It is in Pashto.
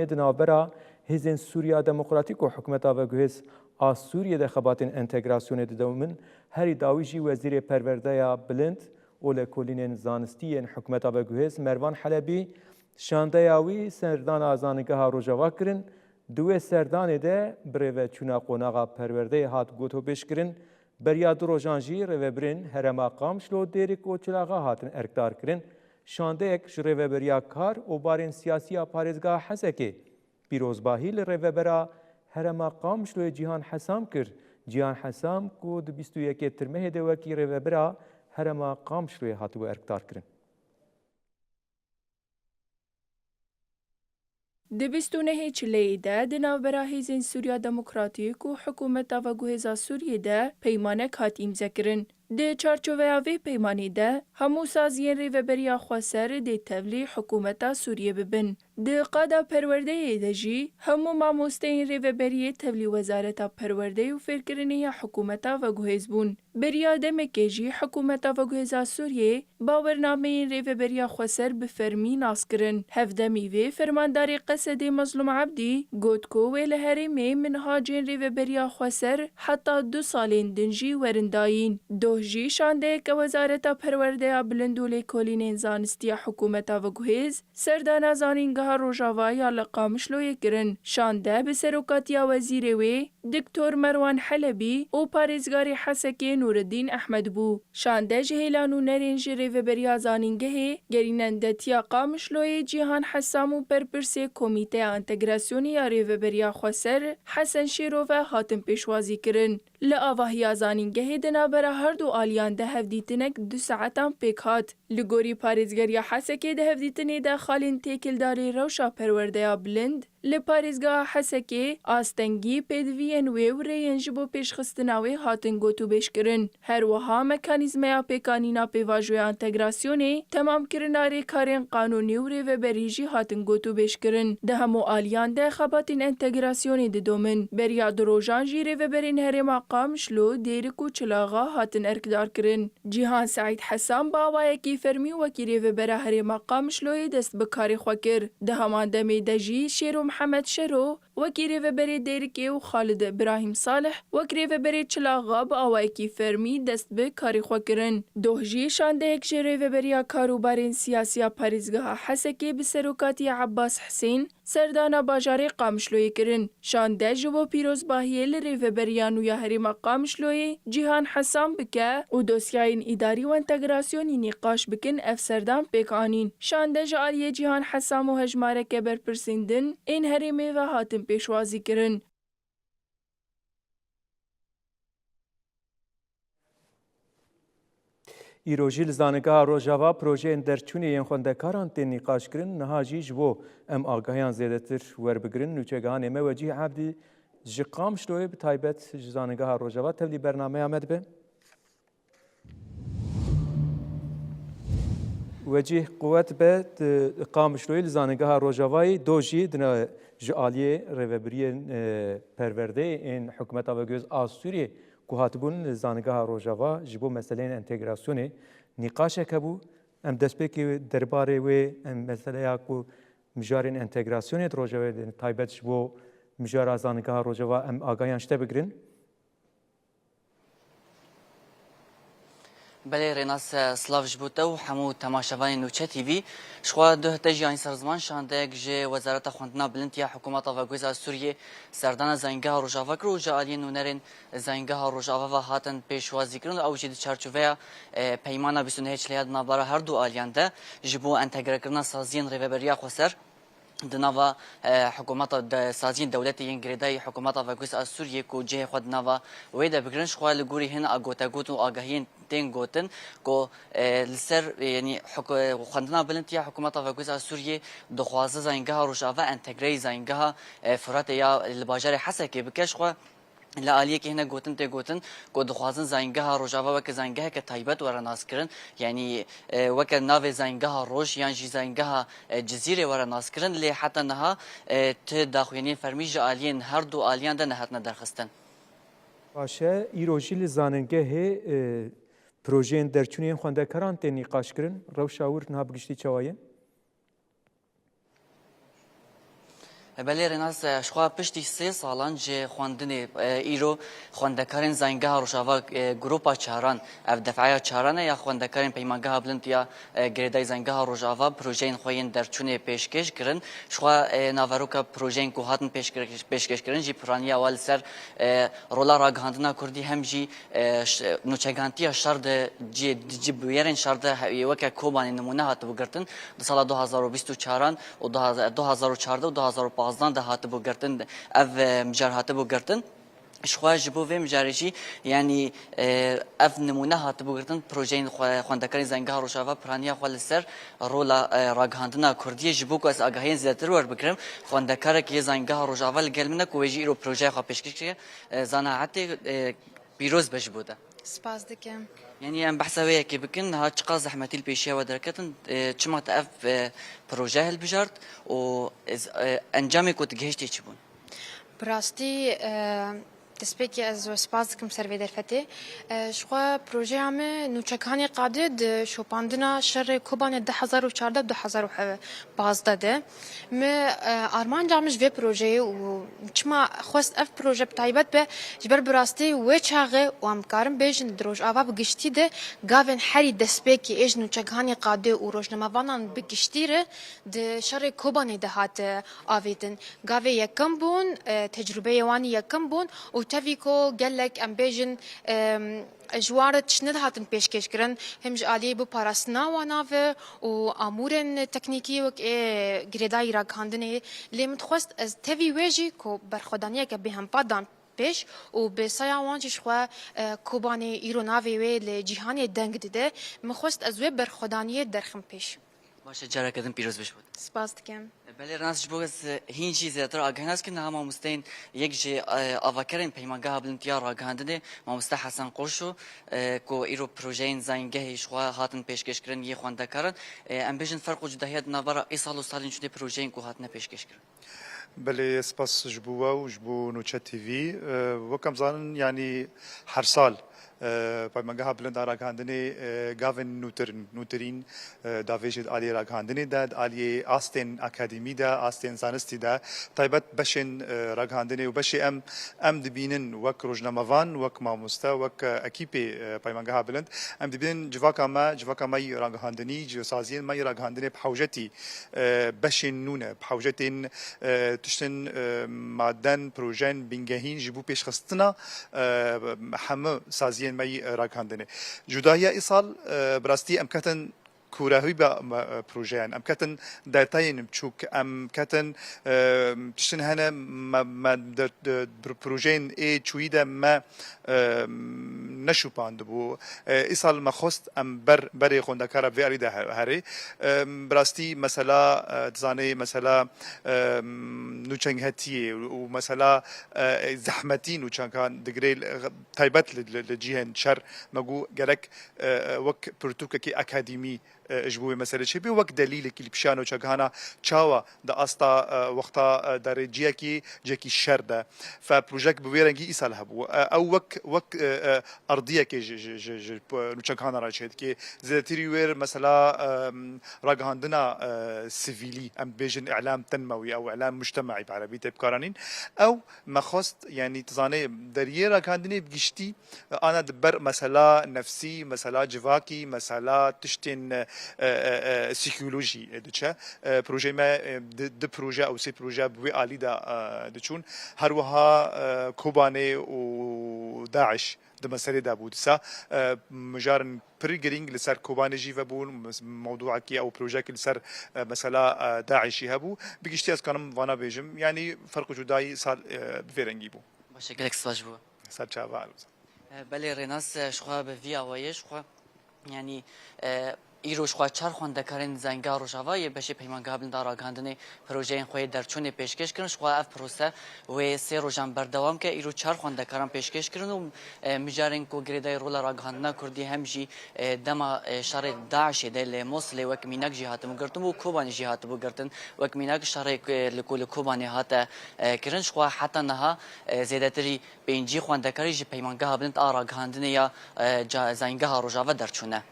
نابرا هزین سوریا دموکراتیک و حکومتا و گوهز آ سوریه دخباتین انتگراسیون دومن هری داویجی وزیر پرورده بلند اول کلین زانستی حکومتا و گوهز مروان حلبی شانده یاوی سردان آزانگاه روجاوا کرن دوی سردان ده بریو چونا قوناغا پرورده هات گوتو بیش کرن بریا دو روژانجی رو برین هرما قامشلو دیریک و چلاغا هاتن ارکدار کرن شانده یک جریو بریا کار و بارین سیاسی پارێزگا حەسەکێ پیرۆزباهی لە ڕێڤەبەرا هەرەما قامشلۆی جیهان حەسام کرد جیهان حەسام کو du 21 ترمەهێ دەوەکی ڕێڤەبەرا هەرەما قامشلۆی هاتووە ئەرکدارکردن د 29 چلەیە ده د ناوبەرا هێزên Sûriya Demokratîk û hikûmeta veguhêza Sûriyê de peymanek hat îmzekirin. Di çarçoveya vê peymanê de hemû saziyên rêveberiya xweser dê tevlî hikûmeta Sûriyê bibin. Di qada perwerdeyê de jî hemû mamosteyên rêveberiyê tevlî Wezareta Perwerdeyê û Fêrkirinê ya hikûmeta veguhêz bûn. Beriya demekê jî hikûmeta veguhêza Sûriyê bawernameyên rêveberiya xweser bi fermî nas kirin. Hevdemî vê fermandarê Qesedê Mezlûm Ebdî got ku wê li herêmê minhacên rêveberiya xweser heta 2 salên din jî werin dayîn. Jî şandeyeke Wezareta Perwerdeya Bilind û Lêkolînên Zanistiya hikûmeta veguhêz serdana zanîngeha Rojava ya li Qamişloyê kirin. Şande bi serokatiya wezîrê wê Diktor Merwan Helebî û parêzgarê Hesekê Nûreddîn Ehmed bû. Şande ji hêla nûnerên ji rêveberiya zanîngehê gerînendetiya Qamişloyê Cîhan Hesam û berpirsê Komîteya Entegrasyonê ya Rêveberiya Xweser Hesen Şêrove hatin pêşwazî kirin. Li avahiya zanîngehê di navbera her du aliyan de hevdîtinek 2 saetan pêk hat. Li gorî parêzgeriya Hesekê di hevdîtinê de xalên têkildarê Rewşa Perwerdeya Bilind li parêzgeha Hesekê astengî pêdiviyên wê û rêyên ji bo pêşxistina wê hatin gotûbêj kirin. Her wiha mekanîzmeya pêkanîna pêvajoya entegrasyonê temamkirina rêkarên qanûnî û rêveberî jî hatin gotûbêj kirin. Di hemû aliyan de xebatên entegrasyonê didomin. Beriya du rojan jî rêveberên herêma Qamişlo dêrik û çilaxa hatin erkdar kirin. Cîhan Saîd Hesam bi awayekî fermî wekî rêvebera herêma Qamişloyê dest bi karê xwe kir. Di heman demê de jî Şêro Mihemed Şero wekî rêveberê Dêrikê û Xalid İbrahîm Salih wek rêveberê Çilaxa bi awayekî fermî dest bi karê xwe kirin. Doh jî şandeyek ji rêveberiya karûbarên siyasiya parêzgeha Hesekê bi serokatiya Abbas Hesên serdana bajarê Qamişloyê kirin. Şande ji bo pîrozbahiyê li rêveberiya nû ya herêma Qamişloyê Cîhan Hesam bike û dosyayên îdarî û entegrasyonî nîqaş bikin ev serdan pêk anîn. Şande ji aliyê Cîhan Hesam û hejmareke berpirsên din ên herêmê ve hatin pêşwazî kirin. îrojî li zanîngeha Rojava projeyên derçûnê yên xwendekaran tên nîqaşkirin niha jî ji bo em agahiyan zêdetir werbigirin nûçegehanê me Wecîh Ebdî ji Qamişloyê bi taybet ji zanîngeha Rojava tevlî bernameya me dibe. Wecîh quwet be Qamişloyê li zanîngeha Rojavayê do jî dine ji aliyê rêveberiyên perwerdeyê ên hikûmeta veguhêz a Sûriyê ku hatibûn li zanîngeha Rojava ji bo meseleyên entegrasyonê nîqaşek hebû. Em destpêkê derbarê wê em meseleya ku mijarên entegrasyonê di Rojavayê taybet ji bo mijara zanîngeha Rojava em agahiyan şte bigirin. بله ریناس سلاف جبوته و همو تماشاوان نوچه تیوی شخوا دو هتجی آین سرزمان شانده جه وزارت خواندنا بلند یا حکومت و گویزا سوریه سردان زنگاه روجاوا کرو و جالی نونرین زنگاه روجاوا و هاتن پیشوازی کرن او جد چارچوبه پیمانا 29 لیاد نابارا هر دو آلیان ده جبو انتگره کرنا سازین ریوبریا خسر دنوا حکومت سازین دولتی انگریدای حکومت و گویز سوریه کو جه خود نوا ویدا بگرنش خوال گوری هن اگوتا گوتن و آگاهین تین گوتن کو لسر یعنی خواندنا بلندیا حکومت و گویز سوریه دخوازه زنگاه روجاوا انتگری زنگاه فرات یا الباجر حسکی بکش خو لآلیه که هنه گوتن تی گوتن که دخوازن زنگاه روجاوا وک زنگاه که تایبت ورا ناس کرن یعنی وک ناو زنگاه روش یان جی زنگاه جزیره ورا ناس کرن لی حتی نها ته داخوینین فرمیج آلیین هر دو آلیان ده نهاتنا درخستن باشه ایروژی li zanîngehê projeyên derçûneyên xwendekaran tên nîqaş kirin rewşa wir niha bigiştî çawa ye بله رناس شخوا پشتی 3 سالان جه خواندن ایرو خواندکارین زنگاه روشاوا گروپا چهاران اف دفعه چهارانه یا خواندکارین پیمانگاه بلند یا گریدای زنگاه روشاوا پروژین خوین در چونه پیشکش کرن شخوا ناوروکا پروژین کو هاتن پیشکش کرن جی پرانی اول سر رولا راگهاندنا کردی هم جی نوچگانتی شرد جی بیرن شرد وکا کوبانی نمونه هات بگرتن سال 2024 و 2014 و 2015 ده هات بگرتن اف مجار هات بگرتن شخواج بو ویم جارشی یعنی اف نمونه هات بگرتن پروژین خواندکاری زنگاه روشاوا پرانیا خال سر رولا راگهاندنا کردی جبو کو از آگاهی زیاتر ور بکرم خواندکار کی زنگاه روشاوا لگل منه کو ویجی رو پروژه خو پیشکش زناعت پیروز بش بوده سپاس دکم يعني ام بحسويه كي بكن ها تشقى زحمتي البيشيه ودركتن تشما تاف بروجه البجارت و انجامي كنت جهشتي تشبون براستي دەستپێکی ئە زۆر سپاس دکم سەروێ دەرفەتێ شخوا پرۆژەیە me نوچەکانی قادێ شۆپاندنا شەڕێ کۆبانێ 2014 2015 de me armanca min ji vê projeyê û çima xwest ev proje bi taybet be ji ber bi rastî wê çaxê û em dikarin bêjin di rojava bi giştî de gavên herî destpêkî ê ji nûçekanê qadê û rojnamavanan bi giştî re di şerê kobanê de hate avêtin gavê yekim bûn tecrübeyê wanî yekim bûn û tevî ku gelek em bêjin جوار تشند هاتن پیشکش کردن هم جالی بو پاراسنا و ناو و امورن تکنیکی و گریدای را کندنه لیمت خواست از تवी ویجی کو برخودانیه که به هم پادان پیش و به سایوانچ خو کوبانی ایرو ناوی و ل جهانی دنگ دیده مخواست از و برخودانیه درخم پیش باشه جرا کردن پیروز بش بود سپاس دکم بله رناس جبوس هین چیز زیاتر آگهناس که نه ما مستین یک جه آواکرین پیمانگاه بلندیا راگهاندنه ما مست حسن قرشو کو ایرو پروژین زنگه شخوا هاتن پیشکش کردن یه خوانده کردن ام بیشن فرق وجود هیات نوارا ای سال و سالین شده پروژین کو هاتن پیشکش کردن بله سپاس جبوه و جبو نوچه تیوی وکم زانن یعنی هر سال پیمانگاه بلند راگهاندنه گاون نوترین داویجد علی راگهاندنه داد علی آستین اکادمی دا آستین زانستی دا تایبت بشن راگهاندنه و بشی ام دبینن وک روزنامه‌وان وک ماموستا وک اکیپی پیمانگاه بلند ام دبینن جواکا ما راگهاندنی جوسازین ما راگهاندنه بحوجتی بشن نونه بحوجتین تشتن مادن پروژن بینگهین جبو پیش خستنا همه سازین ماي راكاندني جدايا ايصال براستي ام كاتن كوراهي با بروجيان ام كاتن داتاين بتشوك ام كاتن تشن هنا ما بروجين اي تشويدا ما نشو باندبو ايصال ما خست ام بري خوندكار في اريد هاري براستي مثلا تزاني مثلا نوچنگهتي ومثلا زحمتي نوچنگان دغريل تايبت لجيهن شر ماغو جرك وك برتوكي اكاديمي جبوه مسألة شيء بوقت دليل كي بشانو شجعنا شاوا دا أستا وقتا درجية كي جاكي الشردة فبروجكت بويرنجي إسال هبو أو وك أرضية كي نشجعنا راشد كي زيتيري وير مثلا راجعندنا سيفيلي أم بيجن إعلام تنموي أو إعلام مجتمعي بعربي تبكارنين أو ما خصت يعني تزاني دريه راجعندني بجشتي أنا دبر مثلا نفسي مثلا جواكي مثلا تشتين سيكولوجي دچه پروژه ما د پروژه او سي پروژه بوي عالي دا دچون هر وها كوباني و داعش د مسألة دا بودسا مجارن بريجرينج لسر كوباني جي فبون موضوع كي او بروجه كي لسر مسألة داعشي هبو بيجشتي از كانم وانا بيجم يعني فرق جداي صار بفيرنجي بو بشكلك سلاجبو صار شابه بله رناس شخوا بفي اوایش شخوا يعني ایروش خواهد چار خواندکارین زنگار روشاوا یه بشه پیمانگاه بلند راگهاندنه پروژه خوی درچون پیشکش کردن شخوا اف پروسه و 3 روزان بردوام که ایرو چار خواندکاران پیشکش کردن و مجارن کو گریدای رولا راگهاندنا کردی همجی دما شهر داعش دل موصل وک میناک جهات مگرتم و کوبانی جهات بگرتن وک میناک شهر لکول کوبانی هات کردن شخوا حتی نها زیادتری بینجی خواندکاری پیمانگاه بلند راگهاندنه یا زنگار روشاوا درچونه